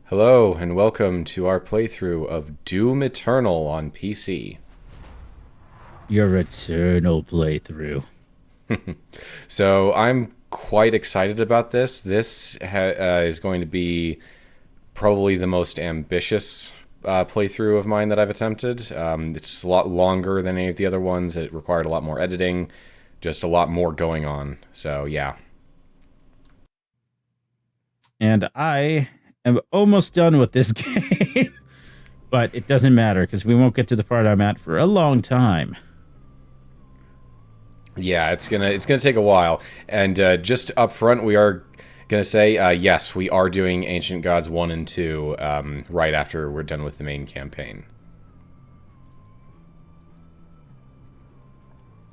Hello, and welcome to our playthrough of Doom Eternal on PC. Your eternal playthrough. So, I'm quite excited about this. This is going to be probably the most ambitious playthrough of mine that I've attempted. It's a lot longer than any of the other ones. It required a lot more editing, just a lot more going on. So, yeah. And I am almost done with this game. But it doesn't matter because we won't get to the part I'm at for a long time. Yeah, it's gonna take a while. And just up front, we are gonna say yes, we are doing Ancient Gods 1 and 2 right after we're done with the main campaign.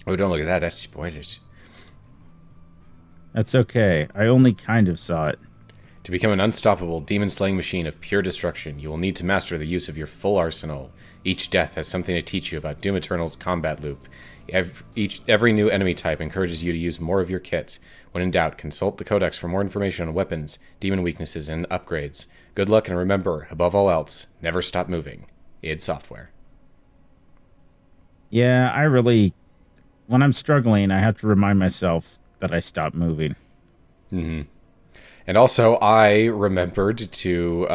Oh, don't look at that. That's spoilers. That's okay. I only kind of saw it. To become an unstoppable demon-slaying machine of pure destruction, you will need to master the use of your full arsenal. Each death has something to teach you about Doom Eternal's combat loop. Every new enemy type encourages you to use more of your kit. When in doubt, consult the Codex for more information on weapons, demon weaknesses, and upgrades. Good luck, and remember, above all else, never stop moving. id Software. Yeah, when I'm struggling, I have to remind myself that I stop moving. Mm-hmm. And also, I remembered to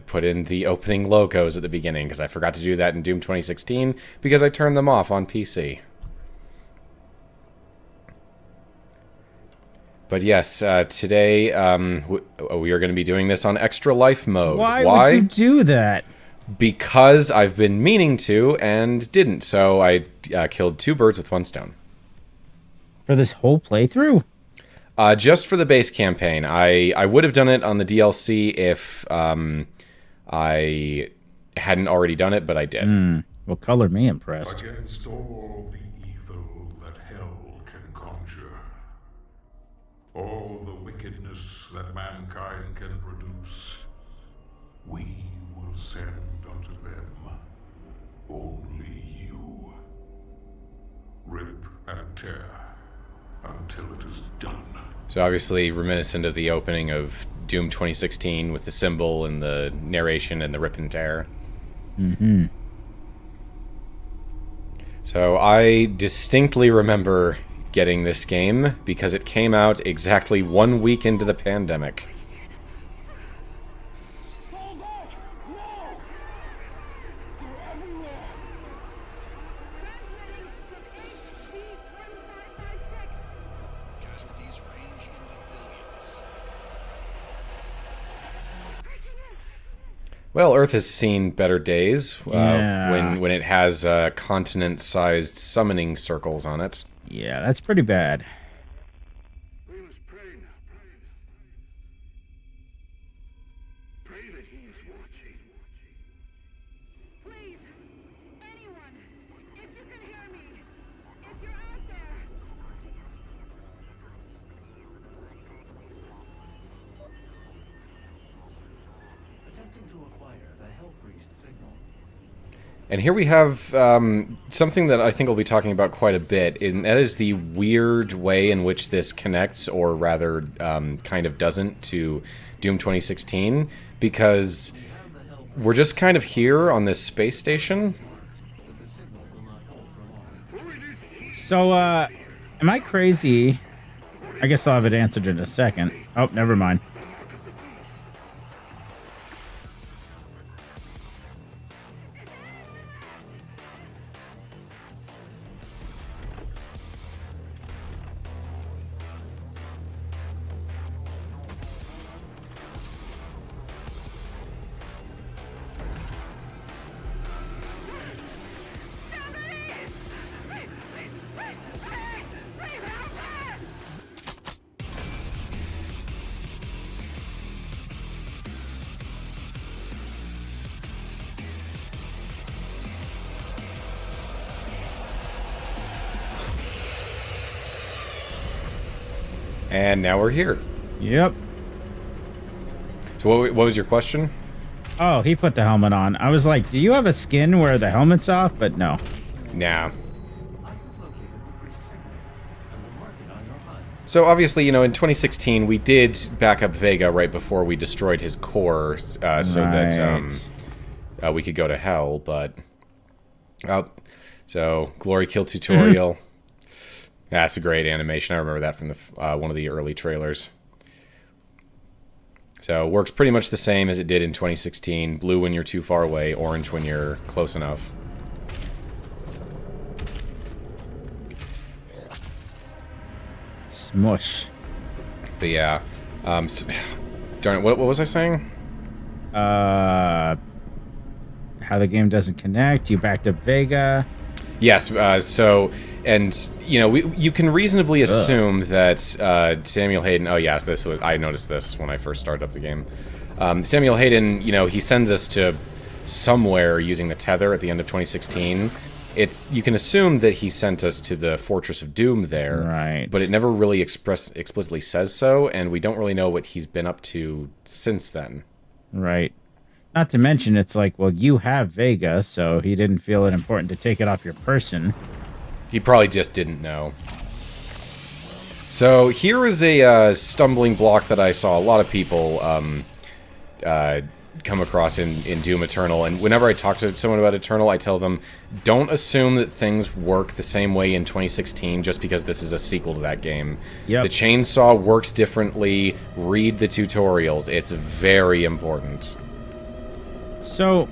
put in the opening logos at the beginning, because I forgot to do that in Doom 2016, because I turned them off on PC. But yes, today we are going to be doing this on Extra Life mode. Why would you do that? Because I've been meaning to and didn't, so I killed two birds with one stone. For this whole playthrough? Just for the base campaign. I would have done it on the DLC if I hadn't already done it, but I did. Well, color me impressed. Against all the evil that hell can conjure, all the wickedness that mankind can produce, we will send unto them only you. Rip and tear until it is done. So obviously reminiscent of the opening of Doom 2016 with the symbol and the narration and the rip and tear. Mm-hmm. So I distinctly remember getting this game because it came out exactly 1 week into the pandemic. Well, Earth has seen better days when it has continent-sized summoning circles on it. Yeah, that's pretty bad. We must pray now. Pray that he is watching. Please, anyone, if you can hear me, if you're out there. Attempting to acquire the Hell Priest signal. And here we have something that I think we'll be talking about quite a bit, and that is the weird way in which this connects, or rather kind of doesn't, to Doom 2016, because we're just kind of here on this space station. So, am I crazy? I guess I'll have it answered in a second. Oh, never mind. And now we're here. Yep. So what was your question? Oh, he put the helmet on. I was like, do you have a skin where the helmet's off? But no. Nah. I have located the priest signal and will mark it on your HUD. So obviously, in 2016, we did back up Vega right before we destroyed his core, so that we could go to hell. But so glory kill tutorial. That's a great animation. I remember that from the one of the early trailers. So it works pretty much the same as it did in 2016. Blue when you're too far away, orange when you're close enough. Smush. But yeah, darn it, what was I saying? How the game doesn't connect. You backed up Vega. Yes, so, and, you can reasonably assume that Samuel Hayden... Oh, yes, I noticed this when I first started up the game. Samuel Hayden, he sends us to somewhere using the tether at the end of 2016. You can assume that he sent us to the Fortress of Doom there, right? But it never really explicitly says so, and we don't really know what he's been up to since then. Right. Not to mention, it's like, well, you have Vega, so he didn't feel it important to take it off your person. He probably just didn't know. So here is a stumbling block that I saw a lot of people come across in Doom Eternal, and whenever I talk to someone about Eternal, I tell them, don't assume that things work the same way in 2016 just because this is a sequel to that game. Yep. The chainsaw works differently. Read the tutorials. It's very important. So,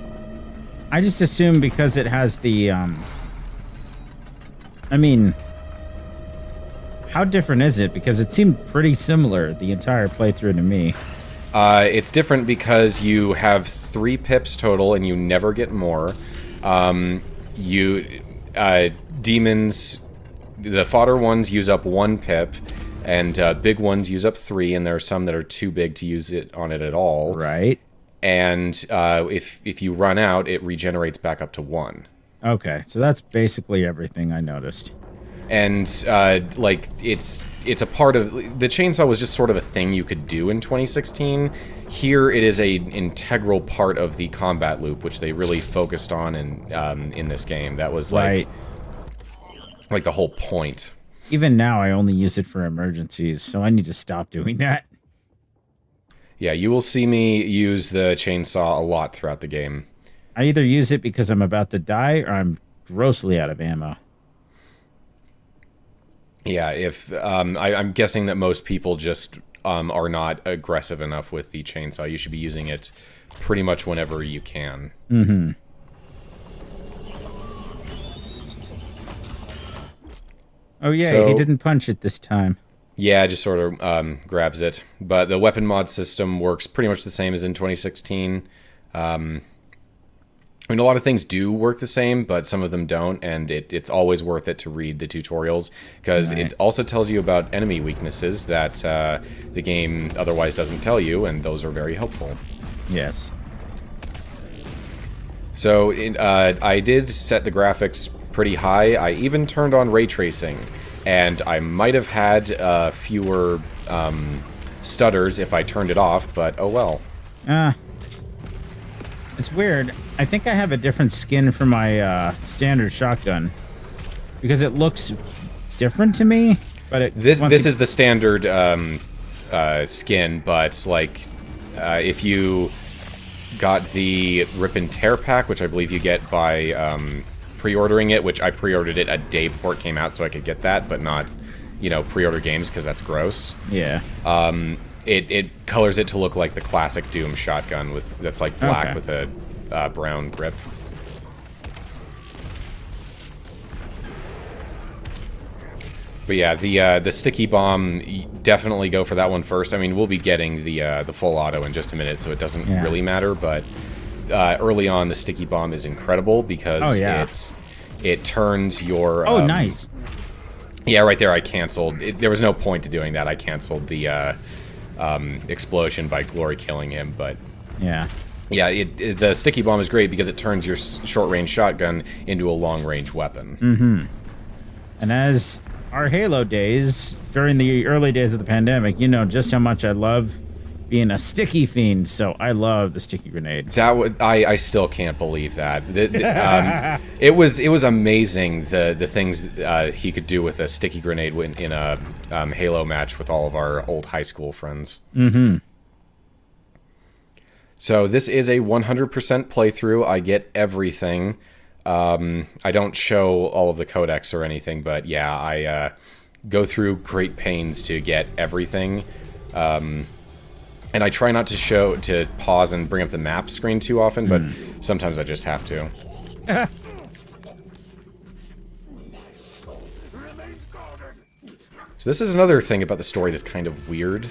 I just assume because it has the, I mean, how different is it? Because it seemed pretty similar, the entire playthrough to me. It's different because you have 3 pips total, and you never get more. Demons, the fodder ones use up 1 pip, and big ones use up 3, and there are some that are too big to use it on it at all. Right. And if you run out, it regenerates back up to 1. Okay, so that's basically everything I noticed. And it's a part of the chainsaw was just sort of a thing you could do in 2016. Here it is a integral part of the combat loop, which they really focused on in this game. That was like the whole point. Even now, I only use it for emergencies, so I need to stop doing that. Yeah, you will see me use the chainsaw a lot throughout the game. I either use it because I'm about to die or I'm grossly out of ammo. Yeah, I'm guessing that most people just are not aggressive enough with the chainsaw. You should be using it pretty much whenever you can. Mm-hmm. Oh yeah, so, he didn't punch it this time. Yeah, just sort of grabs it. But the weapon mod system works pretty much the same as in 2016. I mean, a lot of things do work the same, but some of them don't, and it's always worth it to read the tutorials, because it also tells you about enemy weaknesses that the game otherwise doesn't tell you, and those are very helpful. Yes. So, I did set the graphics pretty high. I even turned on ray tracing, and I might have had fewer stutters if I turned it off, but oh well. It's weird. I think I have a different skin for my standard shotgun because it looks different to me. But this is the standard skin, but like if you got the Rip and Tear pack, which I believe you get by pre-ordering it, which I pre-ordered it a day before it came out, so I could get that, but not pre-order games because that's gross. Yeah. It colors it to look like the classic Doom shotgun that's like black with a brown grip. But yeah, the sticky bomb, definitely go for that one first. I mean, we'll be getting the full auto in just a minute, so it doesn't really matter. But early on, the sticky bomb is incredible because it turns your. Oh, nice. Yeah, right there. I canceled. There was no point to doing that. I canceled the explosion by glory killing him, but yeah, the sticky bomb is great because it turns your short-range shotgun into a long-range weapon. Mm-hmm. And as our Halo days during the early days of the pandemic, you know just how much I love being a sticky fiend, so I love the sticky grenades. I still can't believe that. It was amazing the things he could do with a sticky grenade in a Halo match with all of our old high school friends. Mm-hmm. So this is a 100% playthrough. I get everything. I don't show all of the codex or anything, but yeah, I go through great pains to get everything. And I try not to pause and bring up the map screen too often, but sometimes I just have to. So this is another thing about the story that's kind of weird.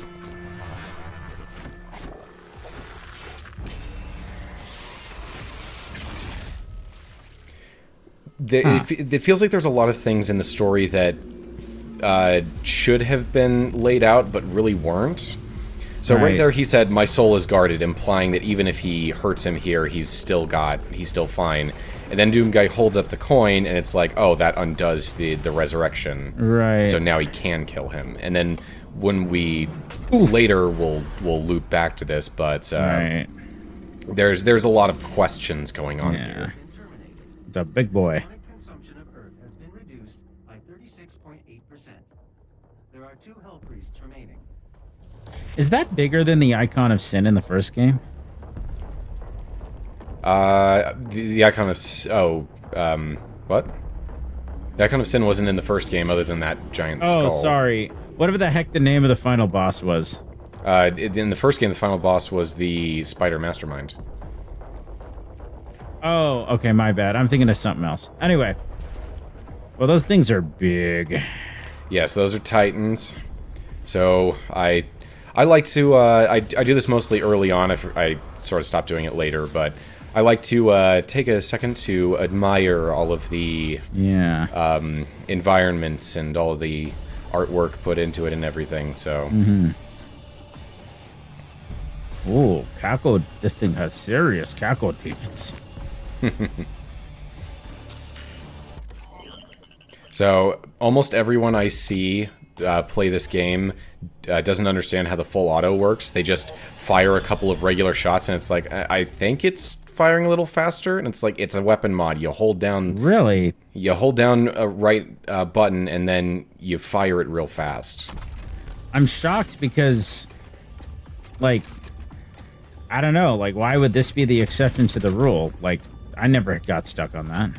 It feels like there's a lot of things in the story that should have been laid out, but really weren't. So right there he said, "My soul is guarded," implying that even if he hurts him here, he's still fine. And then Doom Guy holds up the coin, and it's like, oh, that undoes the resurrection. Right. So now he can kill him. And then when we later we'll loop back to this, but there's a lot of questions going on here. It's a big boy. Consumption of Earth has been reduced by 36.8%. There are 2 Hell Priests remaining. Is that bigger than the Icon of Sin in the first game? The Icon of... what? The Icon of Sin wasn't in the first game other than that giant skull. Oh, sorry. Whatever the heck the name of the final boss was. In the first game, the final boss was the Spider Mastermind. Oh, okay, my bad. I'm thinking of something else. Anyway. Well, those things are big. Yes, those are Titans. So, I like to, I do this mostly early on. I sort of stopped doing it later, but I like to take a second to admire all of the environments and all of the artwork put into it and everything, so... Ooh, Kako, this thing has serious Kako demons. So, almost everyone I see play this game doesn't understand how the full auto works. They just fire a couple of regular shots, and it's like, I think it's firing a little faster, and it's like, it's a weapon mod. You hold down... Really? You hold down a right button, and then you fire it real fast. I'm shocked because, like, I don't know, like, why would this be the exception to the rule? Like, I never got stuck on that.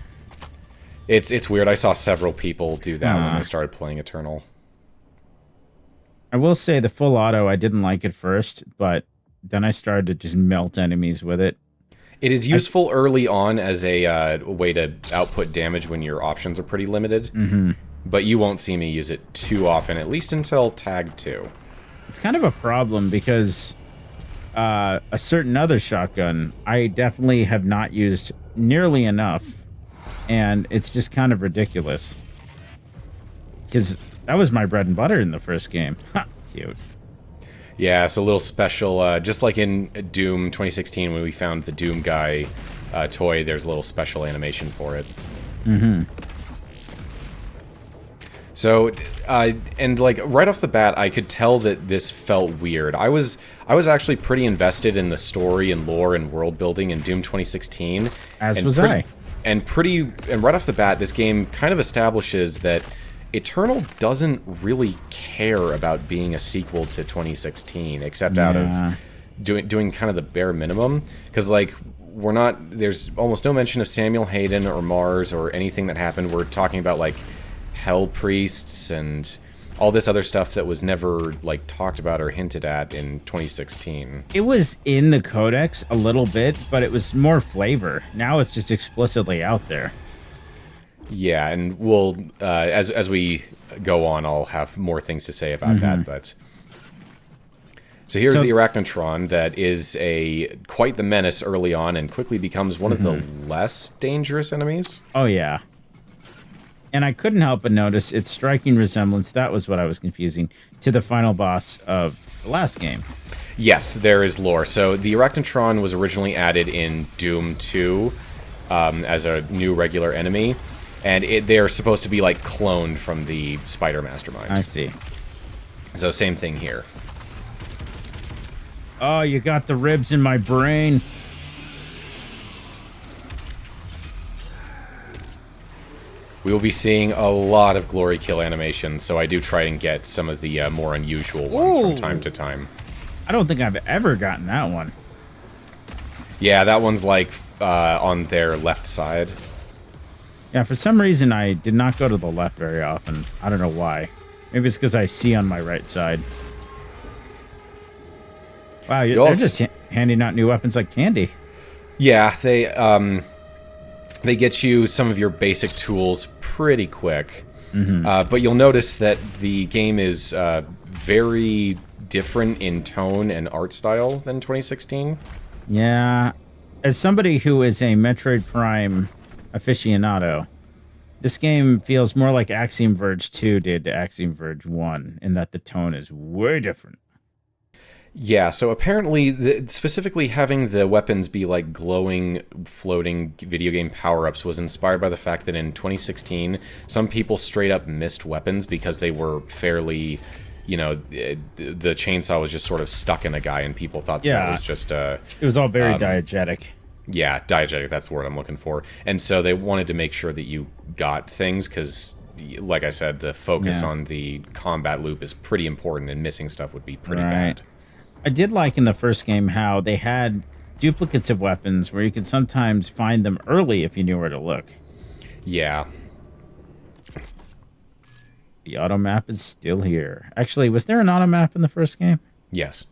It's weird. I saw several people do that when I started playing Eternal. I will say the full auto, I didn't like it first, but then I started to just melt enemies with it. It is useful early on as a way to output damage when your options are pretty limited. But you won't see me use it too often, at least until Tag 2. It's kind of a problem because a certain other shotgun I definitely have not used nearly enough, and it's just kind of ridiculous. Because that was my bread and butter in the first game. Ha, cute. Yeah, it's a little special, just like in Doom 2016 when we found the Doom Guy toy, there's a little special animation for it. So, and like right off the bat, I could tell that this felt weird. I was actually pretty invested in the story and lore and world building in Doom 2016. As was I. And right off the bat, this game kind of establishes that Eternal doesn't really care about being a sequel to 2016, except out of doing kind of the bare minimum. Because like there's almost no mention of Samuel Hayden or Mars or anything that happened. We're talking about like Hell Priests and all this other stuff that was never like talked about or hinted at in 2016. It was in the Codex a little bit, but it was more flavor. Now it's just explicitly out there. Yeah, and we'll as we go on, I'll have more things to say about that. But so here's the Arachnotron that is quite the menace early on, and quickly becomes one of the less dangerous enemies. Oh yeah. And I couldn't help but notice its striking resemblance, that was what I was confusing, to the final boss of the last game. Yes, there is lore. So the Arachnotron was originally added in Doom 2 as a new regular enemy, and they're supposed to be like cloned from the Spider Mastermind. I see. So same thing here. Oh, you got the ribs in my brain. We will be seeing a lot of glory kill animations, so I do try and get some of the more unusual ones from time to time. I don't think I've ever gotten that one. Yeah, that one's like on their left side. Yeah, for some reason I did not go to the left very often. I don't know why. Maybe it's because I see on my right side. Wow, they're just handing out new weapons like candy. Yeah, they get you some of your basic tools pretty quick. But you'll notice that the game is very different in tone and art style than 2016. Yeah. As somebody who is a Metroid Prime aficionado, this game feels more like Axiom Verge 2 did to Axiom Verge 1, in that the tone is way different. Yeah, so apparently, specifically having the weapons be like glowing, floating video game power-ups was inspired by the fact that in 2016, some people straight up missed weapons because they were fairly, you know, the chainsaw was just sort of stuck in a guy and people thought that was just it was all very diegetic. Yeah, diegetic, that's the word I'm looking for. And so they wanted to make sure that you got things because, like I said, the focus on the combat loop is pretty important and missing stuff would be pretty bad. I did like in the first game how they had duplicates of weapons where you could sometimes find them early if you knew where to look. Yeah. The AutoMap is still here. Actually, was there an AutoMap in the first game? Yes.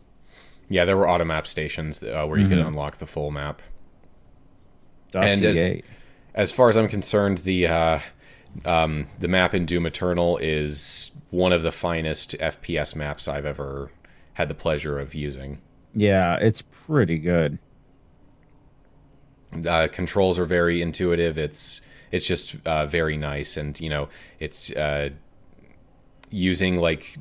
Yeah, there were AutoMap stations where you could unlock the full map. Dossier. And as far as I'm concerned, the map in Doom Eternal is one of the finest FPS maps I've ever had the pleasure of using. Yeah, it's pretty good. Controls are very intuitive. It's just very nice, and you know, it's using like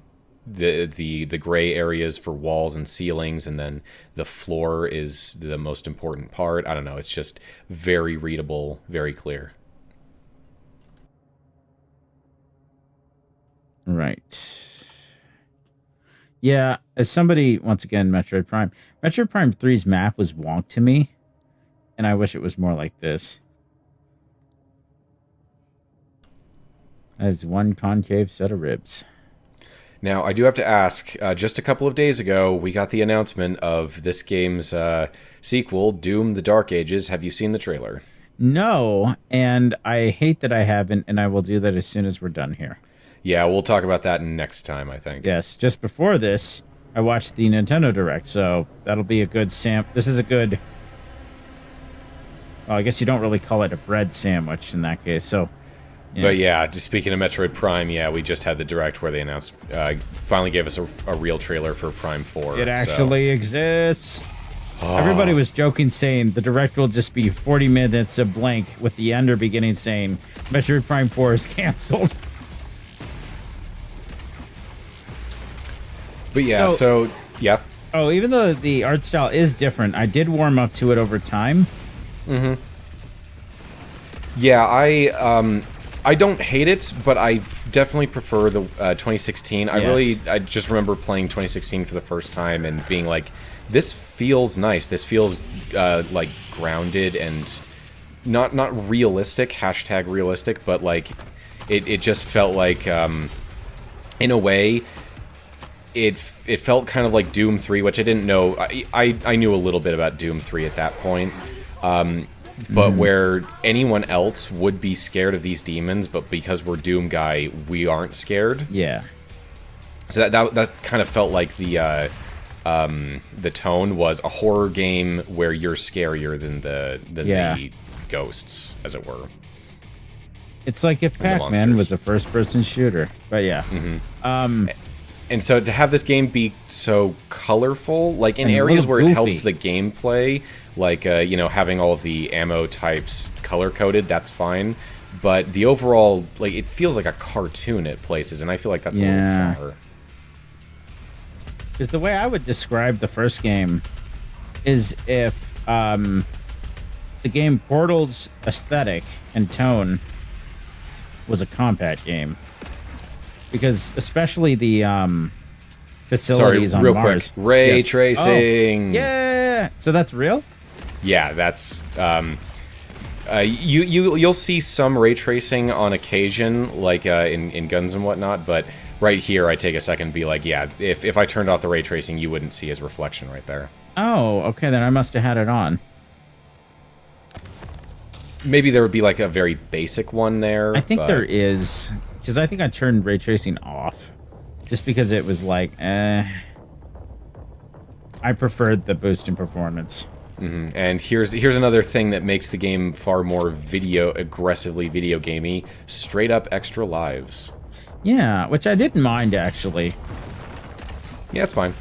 the gray areas for walls and ceilings, and then the floor is the most important part. I don't know. It's just very readable, very clear. Right. Yeah, as somebody, once again, Metroid Prime 3's map was wonk to me, and I wish it was more like this. As one concave set of ribs. Now, I do have to ask, just a couple of days ago, we got the announcement of this game's sequel, Doom: The Dark Ages. Have you seen the trailer? No, and I hate that I haven't, and I will do that as soon as we're done here. Yeah, we'll talk about that next time, I think. Yes, just before this, I watched the Nintendo Direct, so that'll be a good This is a good... Well, I guess you don't really call it a bread sandwich in that case, so... Yeah. But yeah, just speaking of Metroid Prime, yeah, we just had the Direct where they announced, finally gave us a real trailer for Prime 4. It actually exists. Oh. Everybody was joking, saying the Direct will just be 40 minutes of blank, with the ender beginning saying, Metroid Prime 4 is canceled. But yeah, so yeah. Oh, even though the art style is different, I did warm up to it over time. Mm-hmm. Yeah, I don't hate it, but I definitely prefer the 2016. I just remember playing 2016 for the first time and being like, this feels nice. This feels like grounded and not realistic, hashtag realistic, but like it just felt like in a way it felt kind of like Doom 3, which I didn't know. I knew a little bit about Doom 3 at that point. But where anyone else would be scared of these demons, but because we're Doom guy, we aren't scared. Yeah. So that kind of felt like the tone was a horror game where you're scarier than the ghosts, as it were. It's like if Pac-Man was a first-person shooter, but yeah. And so to have this game be so colorful, like in areas where it helps the gameplay, like, you know, having all of the ammo types color-coded, that's fine. But the overall, like, it feels like a cartoon at places, and I feel like that's a little far. Because the way I would describe the first game is if the game Portal's aesthetic and tone was a combat game. Because especially the facilities on real Mars. quick. Ray Yes. tracing. Oh, yeah. So that's real? Yeah, that's you'll see some ray tracing on occasion, like in guns and whatnot. But right here, I take a second to be like, yeah, if I turned off the ray tracing, you wouldn't see his reflection right there. Oh, okay. Then I must have had it on. Maybe there would be like a very basic one there. I think but there is, because I think I turned ray tracing off, just because it was like, I preferred the boost in performance. And here's another thing that makes the game far more aggressively video gamey. Straight up extra lives. Yeah, which I didn't mind actually. Yeah, it's fine.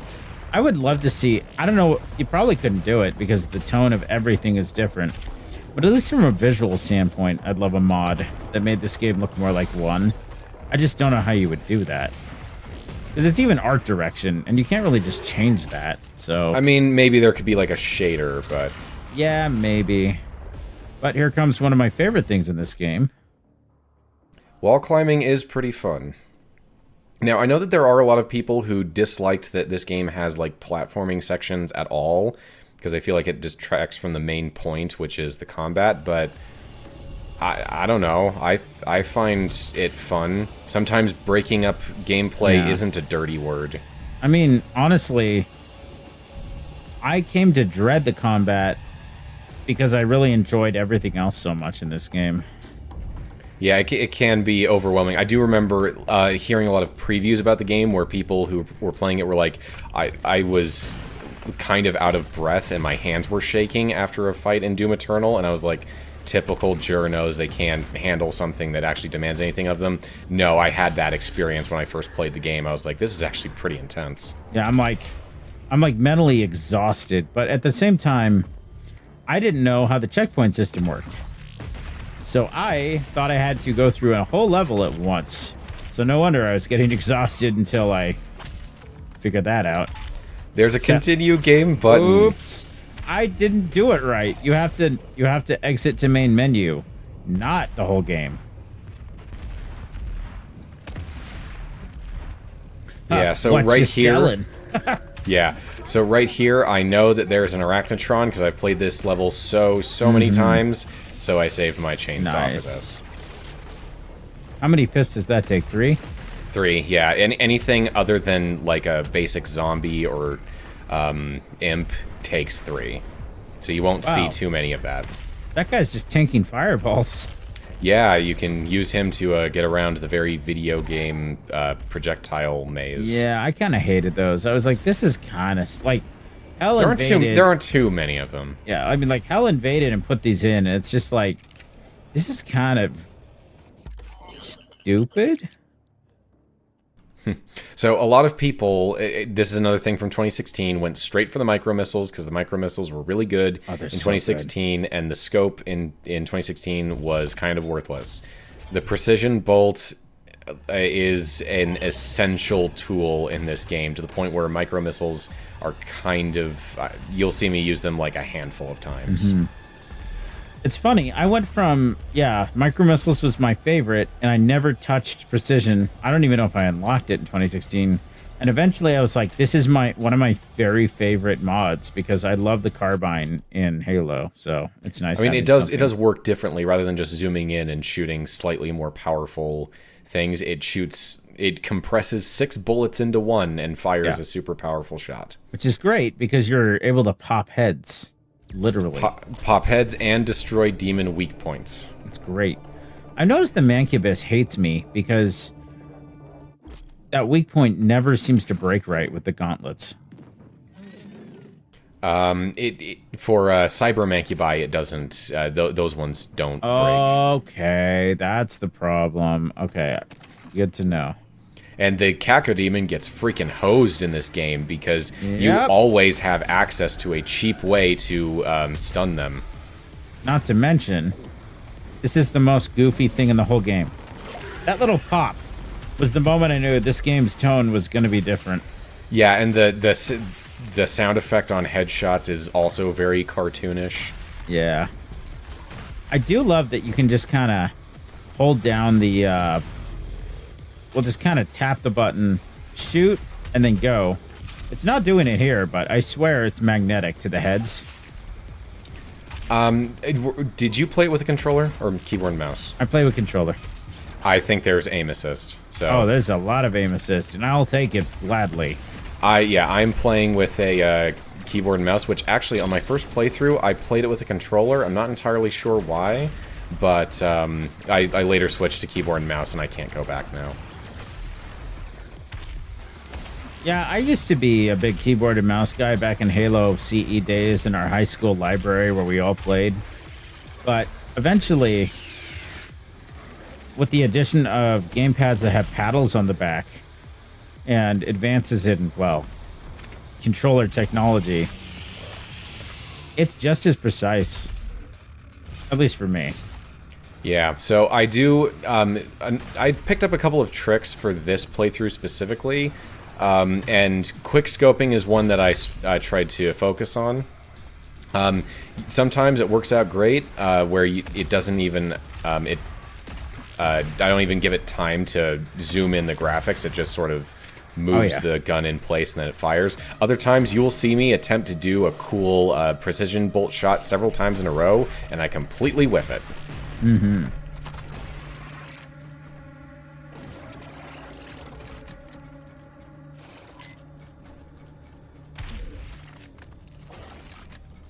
I would love to see. I don't know. You probably couldn't do it because the tone of everything is different. But at least from a visual standpoint, I'd love a mod that made this game look more like one. I just don't know how you would do that. Because it's even art direction, and you can't really just change that, so... I mean, maybe there could be like a shader, but... Yeah, maybe. But here comes one of my favorite things in this game. Wall climbing is pretty fun. Now, I know that there are a lot of people who disliked that this game has, like, platforming sections at all, because I feel like it distracts from the main point, which is the combat, but... I don't know. I find it fun. Sometimes breaking up gameplay isn't a dirty word. I mean, honestly, I came to dread the combat because I really enjoyed everything else so much in this game. Yeah, it can be overwhelming. I do remember hearing a lot of previews about the game where people who were playing it were like, I was kind of out of breath and my hands were shaking after a fight in Doom Eternal, and I was like... Typical journos, they can't handle something that actually demands anything of them. No, I had that experience when I first played the game. I was like, this is actually pretty intense. Yeah, I'm like mentally exhausted, but at the same time, I didn't know how the checkpoint system worked. So I thought I had to go through a whole level at once. So no wonder I was getting exhausted until I figured that out. There's a continue game button. Oops. I didn't do it right. You have to exit to main menu, not the whole game. Yeah, so what right you here. selling? Yeah, so right here, I know that there's an Arachnotron because I've played this level so many times. So I saved my chainsaw for this. How many pips does that take? 3? 3, yeah. Anything other than like a basic zombie or imp takes 3. So you won't see too many of that. That guy's just tanking fireballs. Yeah, you can use him to get around the very video game projectile maze. Yeah, I kind of hated those. I was like, this is kind of like Hell Invaded. There aren't too many of them. Yeah, I mean, like Hell Invaded and put these in, and it's just like, this is kind of stupid. So a lot of people, this is another thing from 2016, went straight for the micro missiles because the micro missiles were really good in 2016, and the scope in 2016 was kind of worthless. The precision bolt is an essential tool in this game to the point where micro missiles are kind of, you'll see me use them like a handful of times. It's funny. I went from, micro missiles was my favorite, and I never touched precision. I don't even know if I unlocked it in 2016. And eventually I was like, this is one of my very favorite mods because I love the carbine in Halo. So it's nice. I mean, it does work differently rather than just zooming in and shooting slightly more powerful things. It compresses 6 bullets into one and fires a super powerful shot. Which is great because you're able to pop heads. Literally. Pop heads and destroy demon weak points. It's great. I noticed the Mancubus hates me because that weak point never seems to break right with the gauntlets. For Cyber Mancubi, it doesn't. Those ones don't break. Okay, that's the problem. Okay, good to know. And the Cacodemon gets freaking hosed in this game because you always have access to a cheap way to stun them. Not to mention, this is the most goofy thing in the whole game. That little pop was the moment I knew this game's tone was going to be different. Yeah, and the sound effect on headshots is also very cartoonish. Yeah. I do love that you can just kind of hold down the... we'll just kind of tap the button, shoot, and then go. It's not doing it here, but I swear it's magnetic to the heads. Did you play it with a controller or keyboard and mouse? I play with controller. I think there's aim assist. So Oh, there's a lot of aim assist, and I'll take it gladly. I'm playing with a keyboard and mouse, which actually on my first playthrough I played it with a controller. I'm not entirely sure why, but I later switched to keyboard and mouse, and I can't go back now. Yeah, I used to be a big keyboard and mouse guy back in Halo CE days in our high school library where we all played. But eventually, with the addition of gamepads that have paddles on the back and advances in, well, controller technology, it's just as precise. At least for me. Yeah, so I do... I picked up a couple of tricks for this playthrough specifically. And quick scoping is one that I tried to focus on. Sometimes it works out great, where it doesn't even I don't even give it time to zoom in the graphics. It just sort of moves the gun in place and then it fires. Other times you will see me attempt to do a cool precision bolt shot several times in a row, and I completely whiff it. Mm-hmm.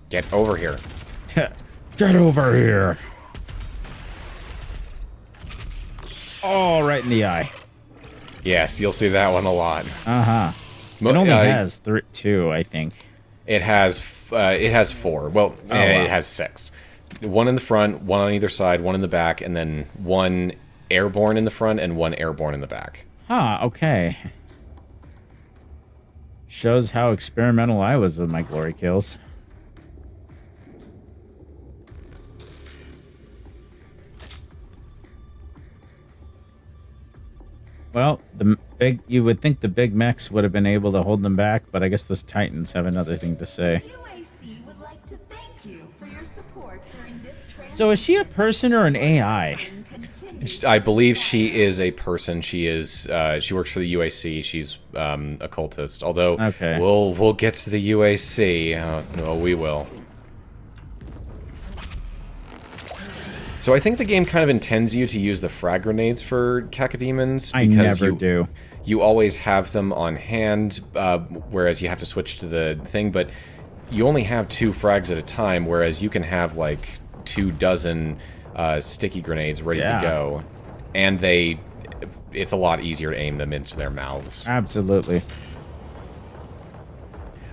Get over here. Get over here. Oh, right in the eye. Yes, you'll see that one a lot. Uh-huh. It only has two, I think. It has 4. Well, wow. It has 6. One in the front, one on either side, one in the back, and then one airborne in the front and one airborne in the back. Huh, okay. Shows how experimental I was with my glory kills. Well, you would think the big mechs would have been able to hold them back, but I guess those Titans have another thing to say. UAC would like to thank you for your support during this So is she a person or an AI? I believe she is a person. She is. She works for the UAC. She's a cultist. Although, okay, we'll get to the UAC. No, we will. So I think the game kind of intends you to use the frag grenades for cacodemons because you always have them on hand, whereas you have to switch to the thing. But you only have 2 frags at a time, whereas you can have like 24 sticky grenades ready to go, and it's a lot easier to aim them into their mouths. Absolutely.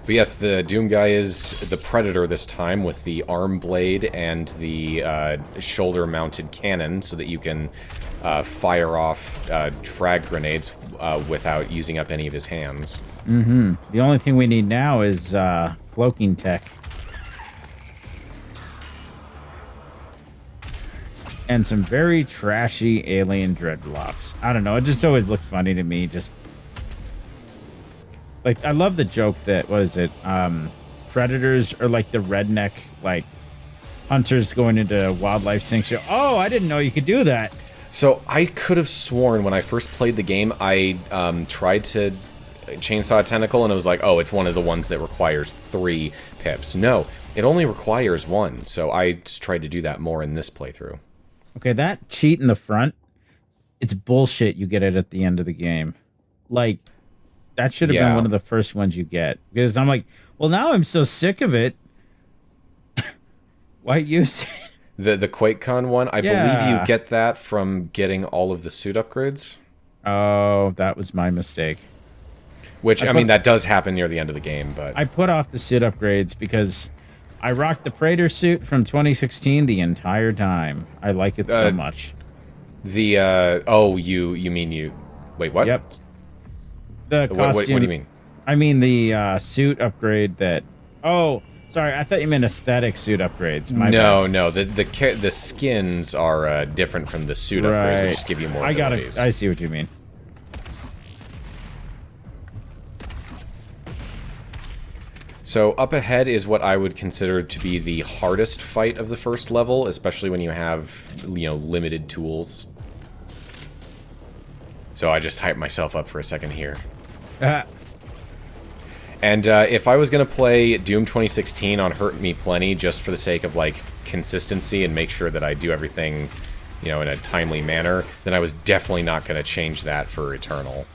But yes, the Doom guy is the Predator this time with the arm blade and the shoulder-mounted cannon so that you can fire off frag grenades without using up any of his hands. Mm-hmm. The only thing we need now is cloaking tech. And some very trashy alien dreadlocks. I don't know, it just always looked funny to me, just... Like, I love the joke that, what is it, predators are like the redneck, like, hunters going into wildlife sanctuary. Oh, I didn't know you could do that. So, I could have sworn when I first played the game, I tried to chainsaw a tentacle, and it was like, oh, it's one of the ones that requires 3 pips. No, it only requires 1, so I just tried to do that more in this playthrough. Okay, that cheat in the front, it's bullshit you get it at the end of the game. Like... That should have been one of the first ones you get. Because I'm like, well, now I'm so sick of it. Why use it? The QuakeCon one, I believe you get that from getting all of the suit upgrades. Oh, that was my mistake. Which, I mean, that does happen near the end of the game, but... I put off the suit upgrades because I rocked the Praetor suit from 2016 the entire time. I like it so much. The, you mean you... Wait, what? Yep. The costume. What do you mean? I mean the suit upgrade that... Oh, sorry. I thought you meant aesthetic suit upgrades. My bad. No. The skins are different from the suit upgrades, which just give you more abilities. I see what you mean. So up ahead is what I would consider to be the hardest fight of the first level, especially when you have, limited tools. So I just hyped myself up for a second here. And if I was going to play Doom 2016 on Hurt Me Plenty just for the sake of, like, consistency and make sure that I do everything, you know, in a timely manner, then I was definitely not going to change that for Eternal.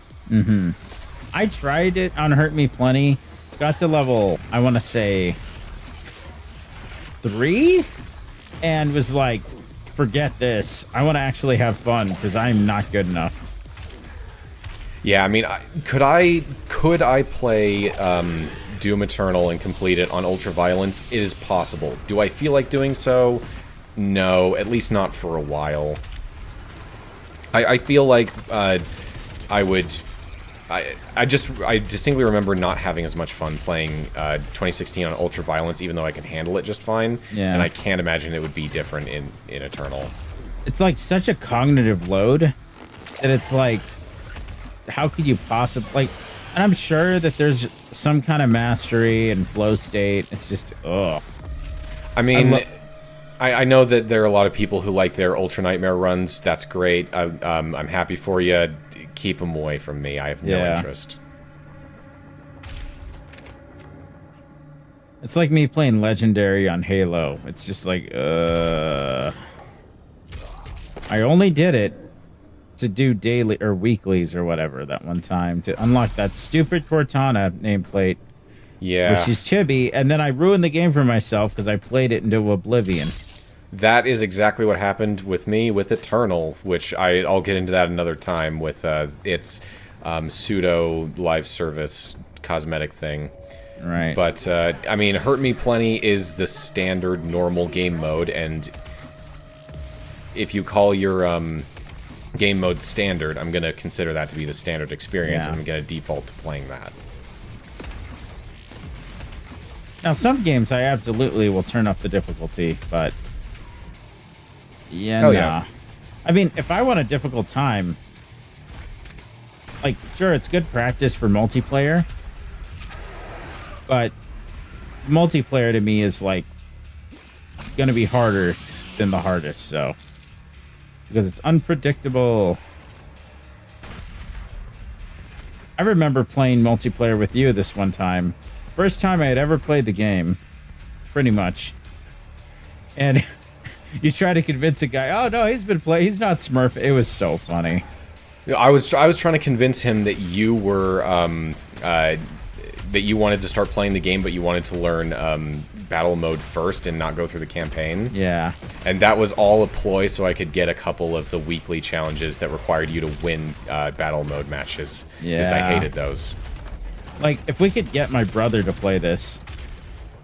I tried it on Hurt Me Plenty. Got to level, I want to say, 3? And was like, forget this. I want to actually have fun because I'm not good enough. Yeah, I mean, could I play Doom Eternal and complete it on Ultraviolence? It is possible. Do I feel like doing so? No, at least not for a while. I feel like I would... I distinctly remember not having as much fun playing 2016 on Ultraviolence, even though I can handle it just fine. Yeah. And I can't imagine it would be different in Eternal. It's like such a cognitive load that it's like, how could you possibly, like, and I'm sure that there's some kind of mastery and flow state. It's just, ugh. I mean, I know that there are a lot of people who like their Ultra Nightmare runs. That's great. I'm happy for you. Keep them away from me. I have no interest. It's like me playing Legendary on Halo. It's just like, I only did it to do daily or weeklies or whatever that one time to unlock that stupid Cortana nameplate. Yeah. Which is chibi, and then I ruined the game for myself because I played it into oblivion. That is exactly what happened with me with Eternal, which I'll get into that another time with its pseudo live service cosmetic thing. Right. But, I mean, Hurt Me Plenty is the standard normal game mode, and if you call your game mode standard, I'm going to consider that to be the standard experience, and I'm going to default to playing that. Now, some games I absolutely will turn up the difficulty, but... Yeah, yeah. I mean, if I want a difficult time... Like, sure, it's good practice for multiplayer, but multiplayer to me is, like, gonna be harder than the hardest, so... Because it's unpredictable. I remember playing multiplayer with you this one time. First time I had ever played the game, pretty much. And you try to convince a guy, oh no, he's not Smurf. It was so funny. I was trying to convince him that you were that you wanted to start playing the game, but you wanted to learn battle mode first and not go through the campaign. Yeah. And that was all a ploy so I could get a couple of the weekly challenges that required you to win battle mode matches. Yeah. Because I hated those. Like, if we could get my brother to play this,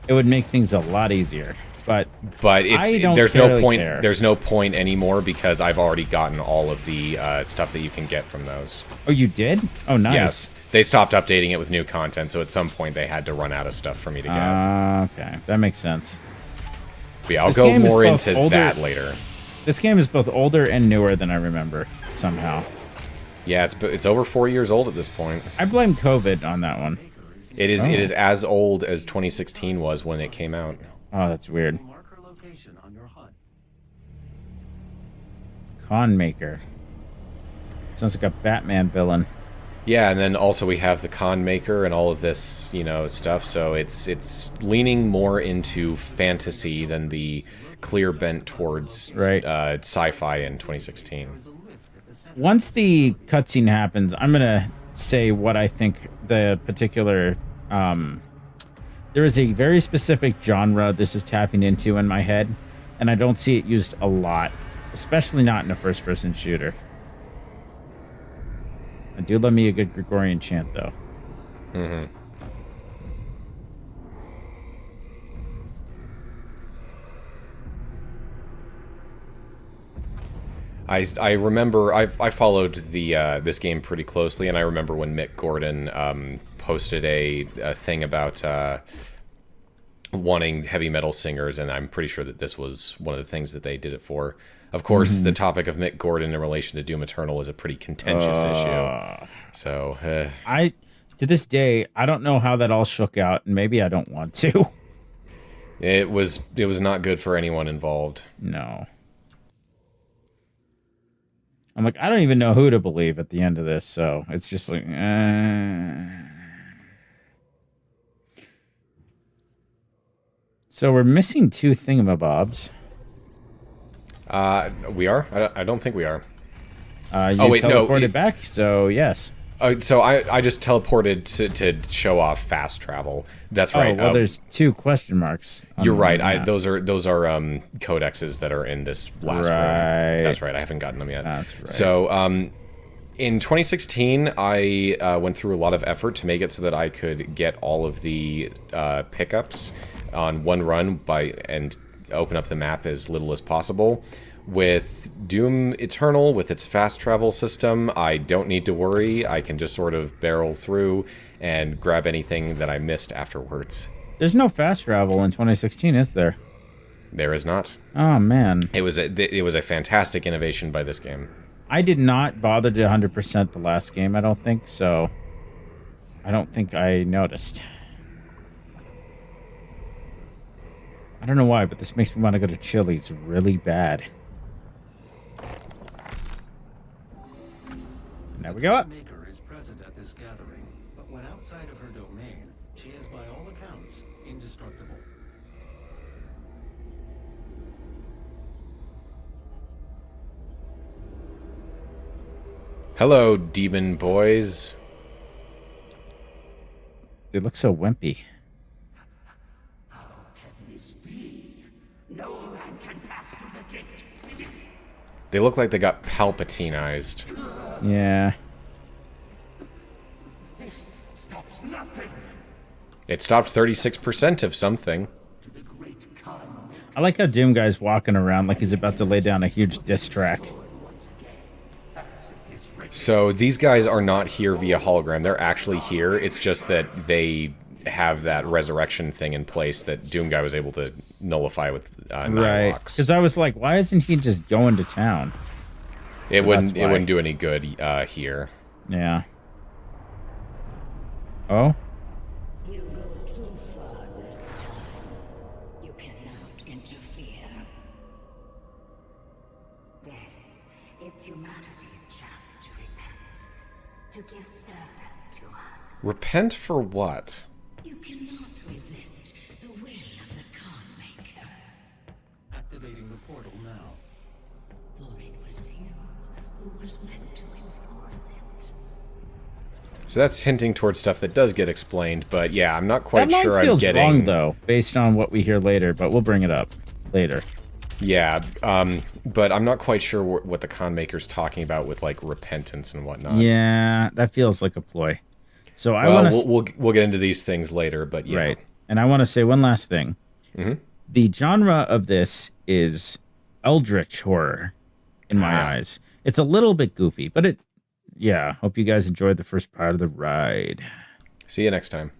it would make things a lot easier. But there's no point. There's no point anymore because I've already gotten all of the stuff that you can get from those. Oh, you did? Oh, nice. Yes, they stopped updating it with new content, so at some point they had to run out of stuff for me to get. Okay, that makes sense. But yeah, I'll go more into that later. This game is both older and newer than I remember somehow. Yeah, it's over 4 years old at this point. I blame COVID on that one. It is as old as 2016 was when it came out. Oh, that's weird. Mark her location on your HUD. Con Maker. Sounds like a Batman villain. Yeah, and then also we have the Con Maker and all of this, you know, stuff. So it's leaning more into fantasy than the clear bent towards sci-fi in 2016. Once the cutscene happens, I'm gonna say what I think the particular. There is a very specific genre this is tapping into in my head, and I don't see it used a lot, especially not in a first-person shooter. I do love me a good Gregorian chant, though. Mm-hmm. I remember I followed the this game pretty closely, and I remember when Mick Gordon posted a thing about wanting heavy metal singers, and I'm pretty sure that this was one of the things that they did it for. Of course, the topic of Mick Gordon in relation to Doom Eternal is a pretty contentious issue. So, to this day, I don't know how that all shook out, and maybe I don't want to. It was not good for anyone involved. No. I'm like, I don't even know who to believe at the end of this, so it's just like, So we're missing 2 thingamabobs. We are? I don't think we are. You Oh, wait, no, teleported back, so yes. So I just teleported to show off fast travel. That's right. Oh, well, there's 2 question marks. on You're the right. map. Those are codexes that are in this last Right. room. That's right. I haven't gotten them yet. That's right. So in 2016, I went through a lot of effort to make it so that I could get all of the pickups on one run and open up the map as little as possible. With Doom Eternal, with its fast travel system, I don't need to worry. I can just sort of barrel through and grab anything that I missed afterwards. There's no fast travel in 2016, is there? There is not. Oh, man. It was a fantastic innovation by this game. I did not bother to 100% the last game, I don't think, so I don't think I noticed. I don't know why, but this makes me want to go to Chili's really bad. There we go up. Maker is present at this gathering, but when outside of her domain, she is by all accounts indestructible. Hello, demon boys. They look so wimpy. No man can pass through the gate. They look like they got Palpatinized. Yeah. This stops nothing. It stopped 36% of something. To the great Khan. I like how Doom Guy's walking around like he's about to lay down a huge diss track. So these guys are not here via hologram. They're actually here. It's just that they have that resurrection thing in place that Doom Guy was able to nullify with Right. Nilox. Because I was like, why isn't he just going to town? It So wouldn't. that's It why. wouldn't do any good here. Yeah. Oh? You go too far this time. You cannot interfere. This is humanity's chance to repent, to give service to us. Repent for what? You cannot resist the will of the Khan Maker, Activating the portal now. for it was you who was meant to enforce it. So that's hinting towards stuff that does get explained. But yeah, I'm not quite That line sure I'm feels getting. wrong, though, based on what we hear later, but we'll bring it up later. Yeah, but I'm not quite sure what the con maker's talking about with like repentance and whatnot. Yeah, that feels like a ploy. So I Well, want to... we'll get into these things later, but yeah. Right. And I want to say one last thing. Mhm. The genre of this is eldritch horror, in my eyes. It's a little bit goofy, but yeah, hope you guys enjoyed the first part of the ride. See you next time.